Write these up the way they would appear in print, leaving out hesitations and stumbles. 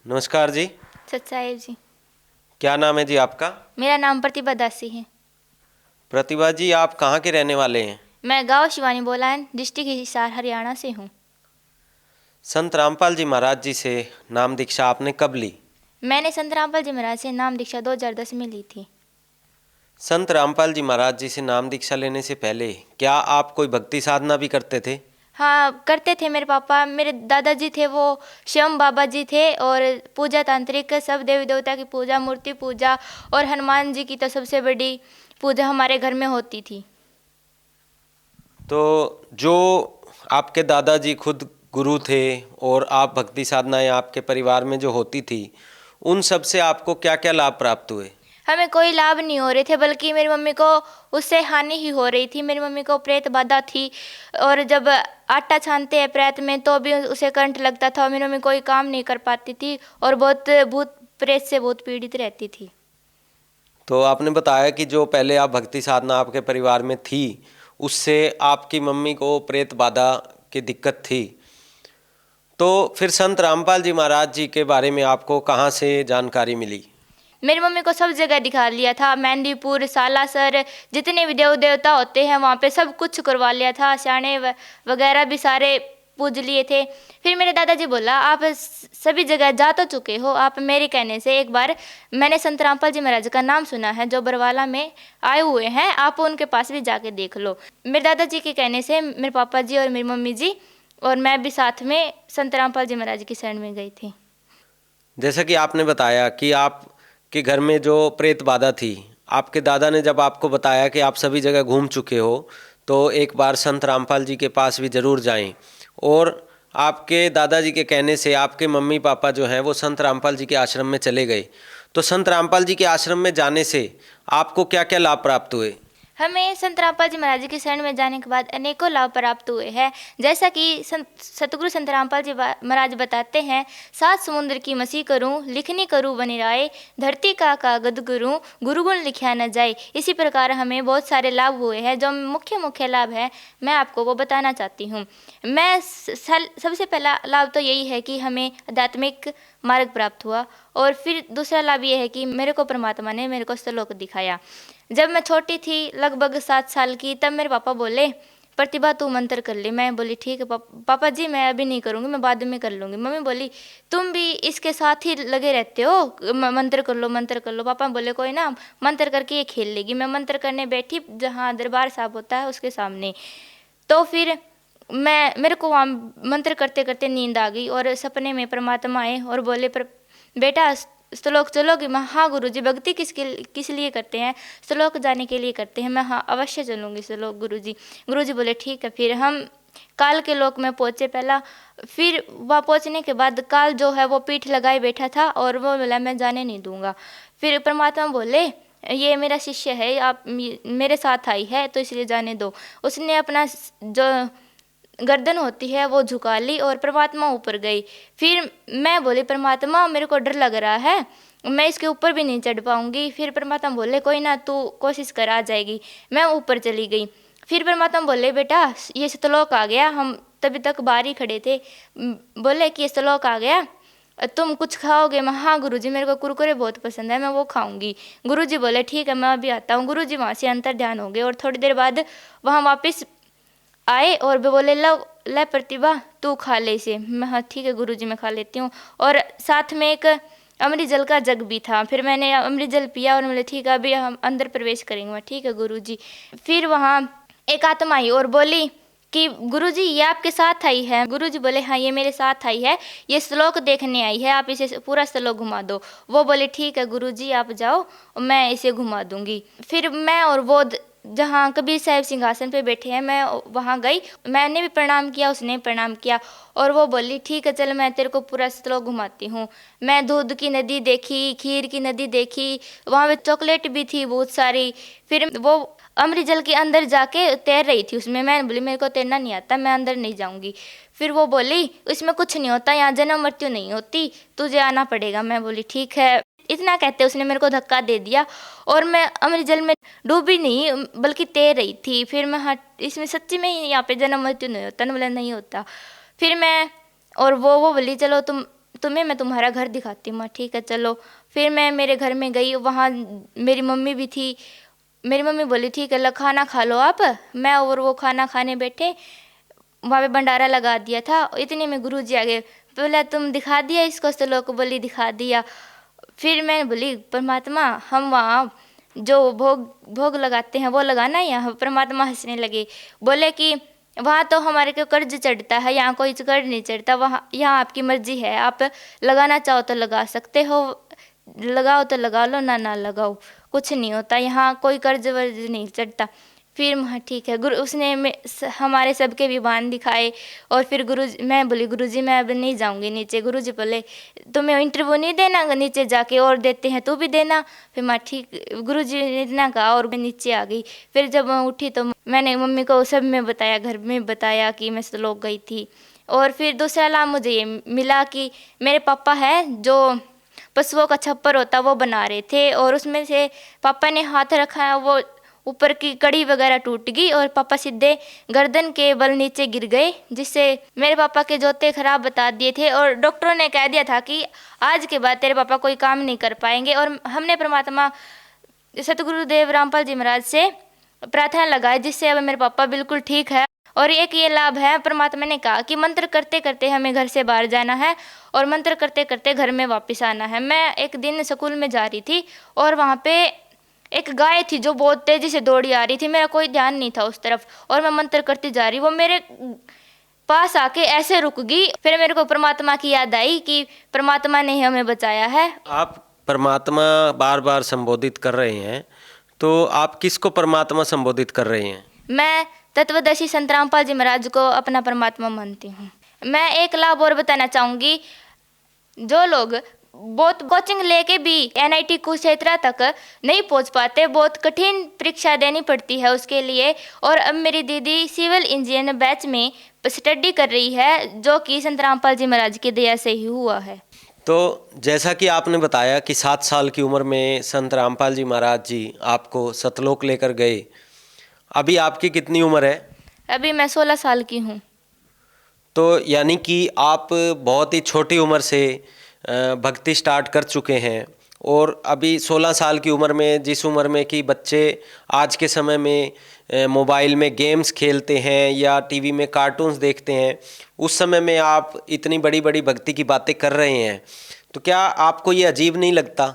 नमस्कार जी। सत्साहेब जी। क्या नाम है जी आपका? मेरा नाम प्रतिभा दासी है। प्रतिभा जी, आप कहाँ के रहने वाले हैं? मैं गांव शिवानी बोलान, डिस्ट्रिक्ट हिसार, हरियाणा से हूँ। संत रामपाल जी महाराज जी से नाम दीक्षा आपने कब ली? मैंने संत रामपाल जी महाराज से नाम दीक्षा 2010 में ली थी। संत रामपाल जी महाराज जी से नाम दीक्षा लेने से पहले क्या आप कोई भक्ति साधना भी करते थे? हाँ, करते थे। मेरे पापा, मेरे दादाजी थे वो शिवम बाबा जी थे, और पूजा तांत्रिक सब देवी देवता की पूजा, मूर्ति पूजा, और हनुमान जी की तो सबसे बड़ी पूजा हमारे घर में होती थी। तो जो आपके दादाजी खुद गुरु थे और आप भक्ति साधनाएं आपके परिवार में जो होती थी, उन सब से आपको क्या क्या लाभ प्राप्त हुए? हमें कोई लाभ नहीं हो रहे थे, बल्कि मेरी मम्मी को उससे हानि ही हो रही थी। मेरी मम्मी को प्रेत बाधा थी, और जब आटा छानते हैं प्रेत में तो भी उसे करंट लगता था। मेरी मम्मी कोई काम नहीं कर पाती थी, और बहुत भूत प्रेत से बहुत पीड़ित रहती थी। तो आपने बताया कि जो पहले आप भक्ति साधना आपके परिवार में थी, उससे आपकी मम्मी को प्रेत बाधा की दिक्कत थी। तो फिर संत रामपाल जी महाराज जी के बारे में आपको कहाँ से जानकारी मिली? मेरी मम्मी को सब जगह दिखा लिया था, मेहंदीपुर, सालासर, जितने भी देव देवता होते हैं वहाँ पे सब कुछ करवा लिया था। स्याणे वगैरह भी सारे पूज लिए थे। फिर मेरे दादाजी बोला, आप सभी जगह जा तो चुके हो, आप मेरे कहने से एक बार, मैंने संत रामपाल जी महाराज का नाम सुना है जो बरवाला में आए हुए हैं, आप उनके पास भी जाके देख लो। मेरे दादाजी के कहने से मेरे पापा जी और मेरी मम्मी जी और मैं भी साथ में संत रामपाल जी महाराज की शरण में गई थी। जैसा कि आपने बताया कि आपके घर में जो प्रेत बाधा थी, आपके दादा ने जब आपको बताया कि आप सभी जगह घूम चुके हो, तो एक बार संत रामपाल जी के पास भी ज़रूर जाएं। और आपके दादाजी के कहने से आपके मम्मी पापा जो हैं वो संत रामपाल जी के आश्रम में चले गए। तो संत रामपाल जी के आश्रम में जाने से आपको क्या क्या लाभ प्राप्त हुए? हमें संत रामपाल जी महाराज की शरण में जाने के बाद अनेकों लाभ प्राप्त हुए हैं। जैसा कि सतगुरु संत रामपाल जी महाराज बताते हैं, सात समुद्र की मसी करूं, लिखनी करूं बनी राय, धरती का कागद करूं, गुरुगुण लिखा न जाए। इसी प्रकार हमें बहुत सारे लाभ हुए हैं। जो मुख्य मुख्य लाभ है मैं आपको वो बताना चाहती हूँ। मैं सबसे पहला लाभ तो यही है कि हमें आध्यात्मिक मार्ग प्राप्त हुआ, और फिर दूसरा लाभ ये है कि मेरे को परमात्मा ने मेरे को श्लोक दिखाया। जब मैं छोटी थी, लगभग 7 साल की, तब मेरे पापा बोले, प्रतिभा तू मंत्र कर ले। मैं बोली ठीक है पापा जी, मैं अभी नहीं करूँगी, मैं बाद में कर लूँगी। मम्मी बोली तुम भी इसके साथ ही लगे रहते हो, मंत्र कर लो मंत्र कर लो। पापा बोले कोई ना, मंत्र करके ये खेल लेगी। मैं मंत्र करने बैठी जहाँ दरबार साहब होता है उसके सामने। तो फिर मेरे को वहाँ मंत्र करते करते नींद आ गई, और सपने में परमात्मा आए और बोले, पर बेटा श्लोक चलोगी? मैं हाँ गुरुजी। भक्ति किस लिए करते हैं? श्लोक जाने के लिए करते हैं। मैं हाँ अवश्य चलूँगी श्लोक गुरुजी। गुरुजी बोले ठीक है। फिर हम काल के लोक में पहुँचे पहला। फिर वहाँ पहुँचने के बाद काल जो है वो पीठ लगाए बैठा था, और वो बोला मैं जाने नहीं दूंगा। फिर परमात्मा बोले ये मेरा शिष्य है, आप मेरे साथ आई है तो इसलिए जाने दो। उसने अपना जो गर्दन होती है वो झुका ली, और परमात्मा ऊपर गई। फिर मैं बोली परमात्मा मेरे को डर लग रहा है, मैं इसके ऊपर भी नहीं चढ़ पाऊंगी। फिर परमात्मा बोले कोई ना, तू कोशिश कर, आ जाएगी। मैं ऊपर चली गई। फिर परमात्मा बोले बेटा ये श्लोक आ गया। हम तभी तक बाहर ही खड़े थे। बोले कि ये श्लोक आ गया, तुम कुछ खाओगे? मैं हाँ गुरुजी, मेरे को कुरकुरे बहुत पसंद है, मैं वो खाऊंगी। गुरुजी बोले ठीक है, मैं अभी आता हूँ। गुरुजी वहाँ से अंतर ध्यान हो गए, और थोड़ी देर बाद वहाँ वापस आए और बोले लो ले प्रतिभा तू खा ले इसे। मैं हाँ ठीक है गुरुजी, मैं खा लेती हूँ। और साथ में एक अमृत जल का जग भी था। फिर मैंने अमृत जल पिया, और बोले ठीक है अभी हम अंदर प्रवेश करेंगे। मैं ठीक है गुरुजी। फिर वहाँ एक आत्मा आई और बोली कि गुरुजी ये आपके साथ आई है? गुरुजी बोले हाँ ये मेरे साथ आई है, ये श्लोक देखने आई है, आप इसे पूरा श्लोक घुमा दो। वो बोले ठीक है गुरुजी आप जाओ, मैं इसे घुमा दूंगी। फिर मैं और वो जहाँ कबीर साहब सिंहासन पे बैठे हैं, मैं वहाँ गई। मैंने भी प्रणाम किया, उसने भी प्रणाम किया, और वो बोली ठीक है चल मैं तेरे को पूरा श्लोक घुमाती हूँ। मैं दूध की नदी देखी, खीर की नदी देखी, वहाँ पे चॉकलेट भी थी बहुत सारी। फिर वो अमृत जल के अंदर जाके तैर रही थी उसमें। मैं बोली मेरे को तैरना नहीं आता, मैं अंदर नहीं जाऊँगी। फिर वो बोली इसमें कुछ नहीं होता, यहाँ जन्म मृत्यु नहीं होती, तुझे आना पड़ेगा। मैं बोली ठीक है। इतना कहते उसने मेरे को धक्का दे दिया, और मैं अमृत जल में डूबी नहीं बल्कि तैर रही थी। फिर मैं हाँ इसमें सच्ची में ही यहाँ पे जन्म मृत्यु नहीं होता? बोला नहीं होता। फिर मैं और वो बोली चलो तुम तुम्हें मैं तुम्हारा घर दिखाती हूँ। मैं ठीक है चलो। फिर मैं मेरे घर में गई, वहाँ मेरी मम्मी भी थी। मेरी मम्मी बोली ठीक है खाना खा लो आप। मैं और वो खाना खाने बैठे, वहाँ पे भंडारा लगा दिया था। इतने में गुरुजी आ गए, बोला तुम दिखा दिया इसको श्लोक? बोली दिखा दिया। फिर मैं बोली परमात्मा हम वहाँ जो भोग लगाते हैं वो लगाना है यहाँ। परमात्मा हंसने लगे, बोले कि वहाँ तो हमारे को कर्ज चढ़ता है, यहाँ कोई कर्ज नहीं चढ़ता। वहाँ यहाँ आपकी मर्जी है, आप लगाना चाहो तो लगा सकते हो, लगाओ तो लगा लो, ना लगाओ, कुछ नहीं होता, यहाँ कोई कर्ज वर्ज नहीं चढ़ता। फिर हाँ ठीक है। उसने हमारे सबके विधान दिखाए। और फिर मैं बोली गुरुजी मैं अब नहीं जाऊंगी नीचे। गुरुजी बोले तुम्हें इंटरव्यू नहीं देना नीचे जाके, और देते हैं तू भी देना। फिर मैं ठीक, गुरुजी ने इतना कहा और मैं नीचे आ गई। फिर जब मैं उठी तो मैंने मम्मी को सब में बताया, घर में बताया कि मैं श्लोक गई थी। और फिर दूसरा लाभ मुझे ये मिला कि मेरे पापा है जो पशुओं का छप्पर होता वो बना रहे थे, और उसमें से पापा ने हाथ रखा, वो ऊपर की कड़ी वगैरह टूट गई और पापा सीधे गर्दन के बल नीचे गिर गए, जिससे मेरे पापा के जोते खराब बता दिए थे। और डॉक्टरों ने कह दिया था कि आज के बाद तेरे पापा कोई काम नहीं कर पाएंगे। और हमने परमात्मा सतगुरुदेव रामपाल जी महाराज से प्रार्थना लगाई, जिससे अब मेरे पापा बिल्कुल ठीक है। और एक ये लाभ है, परमात्मा ने कहा कि मंत्र करते करते हमें घर से बाहर जाना है और मंत्र करते करते घर में वापस आना है। मैं एक दिन स्कूल में जा रही थी और वहाँ पे एक गाय थी जो बहुत तेजी से दौड़ी आ रही थी, मेरा कोई ध्यान नहीं था उस तरफ, और मैं मंत्र करती जा रही, वो मेरे पास आके ऐसे रुक गई। फिर मेरे को परमात्मा की याद आई कि परमात्मा ने हमें बचाया है। आप परमात्मा बार बार संबोधित कर रहे हैं, तो आप किसको परमात्मा संबोधित कर रहे हैं? मैं तत्वदर्शी संत रामपाल जी महाराज को अपना परमात्मा मानती हूँ। मैं एक लाभ और बताना चाहूँगी, जो लोग बहुत कोचिंग लेके भी NIT कुरुक्षेत्र तक नहीं पहुंच पाते, बहुत कठिन परीक्षा देनी पड़ती है उसके लिए। और अब मेरी दीदी सिविल इंजीनियर बैच में स्टडी कर रही है, जो कि संत रामपाल जी महाराज की दया से ही हुआ है। तो जैसा कि आपने बताया कि 7 साल की उम्र में संत रामपाल जी महाराज जी आपको सतलोक लेकर गए। अभी आपकी कितनी उम्र है? अभी मैं 16 साल की हूँ। तो यानी कि आप बहुत ही छोटी उम्र से भक्ति स्टार्ट कर चुके हैं, और अभी 16 साल की उम्र में, जिस उम्र में कि बच्चे आज के समय में मोबाइल में गेम्स खेलते हैं या टीवी में कार्टून्स देखते हैं, उस समय में आप इतनी बड़ी बड़ी भक्ति की बातें कर रहे हैं, तो क्या आपको ये अजीब नहीं लगता?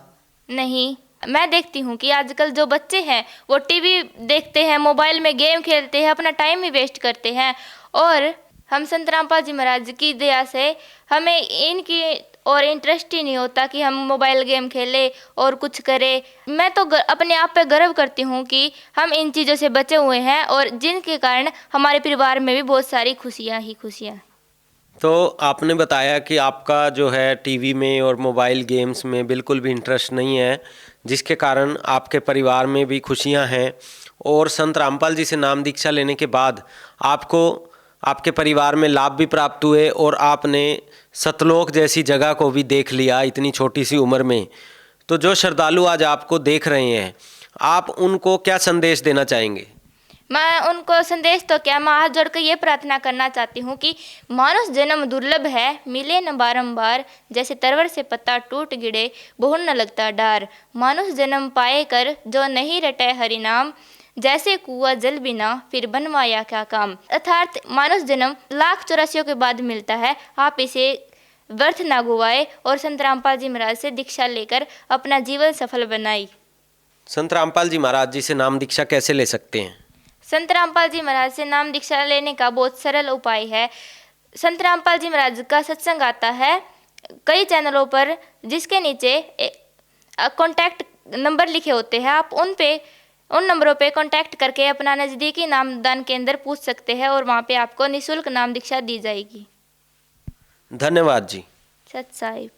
नहीं, मैं देखती हूँ कि आजकल जो बच्चे हैं वो टीवी देखते हैं, मोबाइल में गेम खेलते हैं, अपना टाइम ही वेस्ट करते हैं। और हम संत रामपाल जी महाराज की दया से हमें इनकी और इंटरेस्ट ही नहीं होता कि हम मोबाइल गेम खेले और कुछ करें। मैं तो अपने आप पे गर्व करती हूँ कि हम इन चीज़ों से बचे हुए हैं, और जिनके कारण हमारे परिवार में भी बहुत सारी खुशियाँ ही खुशियाँ। तो आपने बताया कि आपका जो है टीवी में और मोबाइल गेम्स में बिल्कुल भी इंटरेस्ट नहीं है, जिसके कारण आपके परिवार में भी खुशियां हैं, और संत रामपाल जी से नाम दीक्षा लेने के बाद आपको आपके परिवार में लाभ भी प्राप्त हुए, और आपने सतलोक जैसी जगह को भी देख लिया इतनी छोटी सी उम्र में। तो जो श्रद्धालु आज आपको देख रहे हैं, आप उनको क्या संदेश देना चाहेंगे? मैं उनको संदेश तो क्या, मैं हाथ जोड़ कर ये प्रार्थना करना चाहती हूँ कि मानुष जन्म दुर्लभ है, मिले न बारंबार, जैसे तरवर से पत्ता टूट गिरे बहुर न लगता डार। मानुष जन्म पाए कर जो नहीं रटे हरि नाम, जैसे कुआं जल बिना फिर बनवाया क्या काम। अर्थात मानुष जन्म लाख 84 के बाद मिलता है, आप इसे व्यर्थ ना गुवाए, और संत रामपाल जी महाराज से दीक्षा लेकर अपना जीवन सफल बनाई। संत रामपाल जी महाराज जी से नाम दीक्षा कैसे ले सकते हैं? संत रामपाल जी महाराज से नाम दीक्षा लेने का बहुत सरल उपाय है। संत रामपाल जी महाराज का सत्संग आता है कई चैनलों पर, जिसके नीचे कॉन्टैक्ट नंबर लिखे होते हैं। आप उन नंबरों पे कांटेक्ट करके अपना नज़दीकी नामदान केंद्र पूछ सकते हैं, और वहाँ पे आपको निःशुल्क नाम दीक्षा दी जाएगी। धन्यवाद जी। सत साहिब।